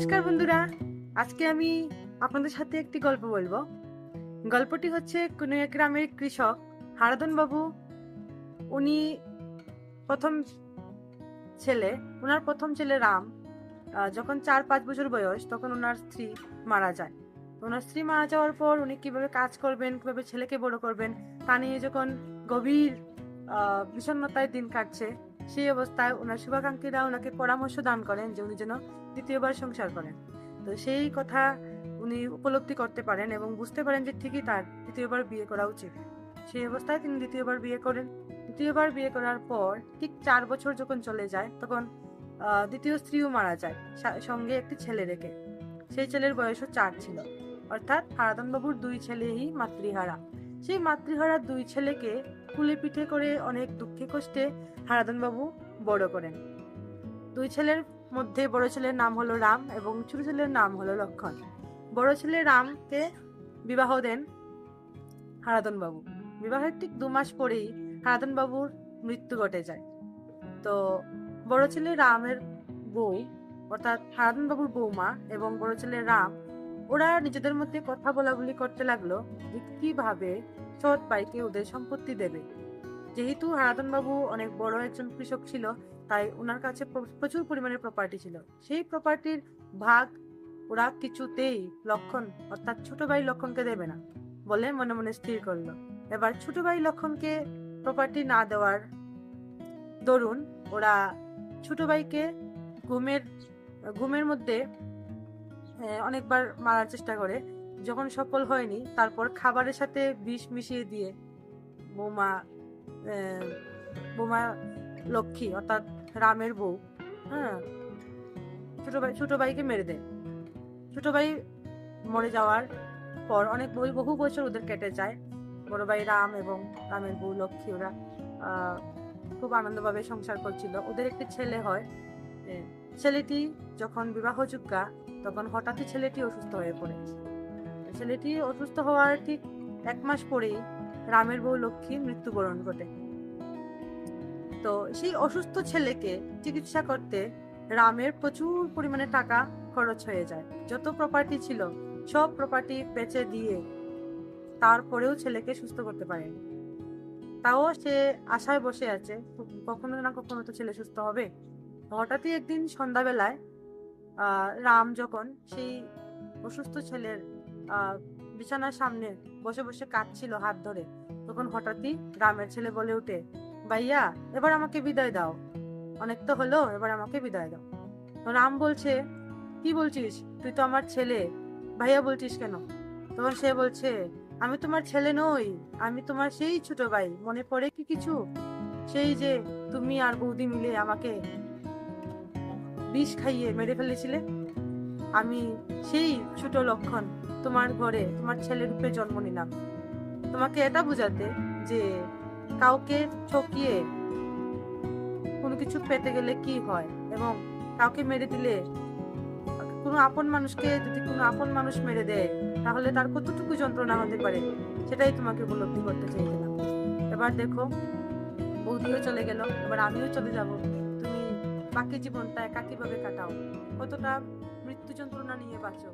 নমস্কার বন্ধুরা, আজকে আমি আপনাদের সাথে একটি গল্প বলবো। গল্পটি হচ্ছে কোন এক গ্রামের কৃষক হারাধন বাবু। উনি প্রথম ছেলে, ওনার প্রথম ছেলে রাম যখন 4-5 বছর বয়স, তখন ওনার স্ত্রী মারা যায়। ওনার স্ত্রী মারা যাওয়ার পর উনি কিভাবে কাজ করবেন, কিভাবে ছেলেকে বড় করবেন তা নিয়ে যখন গভীর বিষণ্ণতায় দিন কাটছে, সেই অবস্থায় ওনার শুভাকাঙ্ক্ষীরা ওনাকে পরামর্শ দান করেন যে উনি যেন দ্বিতীয়বার সংসার করেন। তো সেই কথা উনি উপলব্ধি করতে পারেন এবং বুঝতে পারেন যে ঠিকই তার দ্বিতীয়বার বিয়ে করা উচিত। সেই অবস্থায় তিনি দ্বিতীয়বার বিয়ে করেন। দ্বিতীয়বার বিয়ে করার পর ঠিক 4 বছর যখন চলে যায়, তখন দ্বিতীয় স্ত্রীও মারা যায়, সঙ্গে একটি ছেলে রেখে। সেই ছেলের বয়সও 4 ছিল, অর্থাৎ হারাধন বাবুর 2 ছেলেই মাতৃহারা। সেই মাতৃহারা 2 ছেলেকে কুলে পিঠে করে অনেক দুঃখে কষ্টে হারাধন বাবু বড় করেন। 2 ছেলের মধ্যে বড় ছেলের নাম হলো রাম এবং ছোট ছেলের নাম হলো লক্ষণ। বড় ছেলে রামকে বিবাহ দেন হারাধন বাবু। বিবাহের ঠিক 2 মাস পরেই হারাধন বাবুর মৃত্যু ঘটে যায়। তো বড় ছেলে রামের বউ, অর্থাৎ হারাধন বাবুর বৌমা এবং বড় ছেলে রাম, ওরা নিজেদের মধ্যে কথা বলাবলি করতে লাগলো যে কিভাবে সৎ ভাইকে ওদের সম্পত্তি দেবে। যেহেতু হারাধন বাবু অনেক বড় একজন কৃষক ছিল, তাই ওনার কাছে প্রচুর পরিমাণে প্রপার্টি ছিল। সেই প্রপার্টির ভাগ ওরা কিছুতেই লক্ষণ, অর্থাৎ ছোট ভাই লক্ষণকে দেবে না বলে মনে মনে স্থির করলো। এবার ছোট ভাই লক্ষণকে প্রপার্টি না দেওয়ার দরুন ওরা ছোট ভাইকে ঘুমের মধ্যে অনেকবার মারার চেষ্টা করে। যখন সফল হয়নি, তারপর খাবারের সাথে বিষ মিশিয়ে দিয়ে বৌমা লক্ষ্মী, অর্থাৎ রামের বউ, ছোট ভাইকে মেরে দেয়। ছোট ভাই মরে যাওয়ার পর বহু বছর ওদের কেটে যায়। বড় ভাই রাম এবং রামের বউ লক্ষ্মী ওরা খুব আনন্দভাবে সংসার করছিল। ওদের একটি ছেলে হয়। ছেলেটি যখন বিবাহযোগ্যা, তখন হঠাৎই ছেলেটি অসুস্থ হয়ে পড়ে। ছেলেটি অসুস্থ হওয়ার ঠিক 1 মাস পরেই রামের বউ লক্ষ্মীর মৃত্যুবরণ ঘটে। তো সেই অসুস্থ ছেলেকে চিকিৎসা করতে রামের প্রচুর পরিমাণে টাকা খরচ হয়ে যায়। যত প্রপার্টি ছিল সব প্রপার্টি বেচে দিয়ে তারপরেও ছেলেকে সুস্থ করতে পারেন। তাও সে আশায় বসে আছে, কখনো না কখনো তো ছেলে সুস্থ হবে। হঠাৎই একদিন সন্ধ্যাবেলায় রাম যখন সেই অসুস্থ ছেলের বিছানার সামনে বসে বসে কাঁদছিল হাত ধরে, তখন হঠাৎই রামের ছেলে বলে ওঠে, ভাইয়া এবার আমাকে বিদায় দাও, অনেক তো হলো, এবার আমাকে বিদায় দাও। রাম বলছে, কি বলছিস, তুই তো আমার ছেলে, ভাইয়া বলছিস কেন? তখন সে বলছে, আমি তোমার ছেলে নই, আমি তোমার সেই ছোট ভাই, মনে পড়ে কি কিছু? সেই যে তুমি আর বৌদি মিলে আমাকে বিষ খাইয়ে মেরে ফেলেছিলে, আমি সেই ছোট লক্ষণ তোমার ঘরে তোমার ছেলে রূপে জন্ম নিলাম, তোমাকে এটা বোঝাতে যে কাউকে ঠকিয়ে কোনো কিছু পেতে গেলে কি হয়, এবং কাউকে মেরে দিলে, কোনো আপন মানুষকে যদি কোনো আপন মানুষ মেরে দেয় তাহলে তার কতটুকু যন্ত্রণা হতে পারে, সেটাই তোমাকে উপলব্ধি করতে চেয়েছিলাম। এবার দেখো, বৌদিও চলে গেল, এবার আমিও চলে যাব, তুমি বাকি জীবনটা একা কিভাবে কাটাও, কতটা মৃত্যু যন্ত্রণা নিয়ে বাঁচো।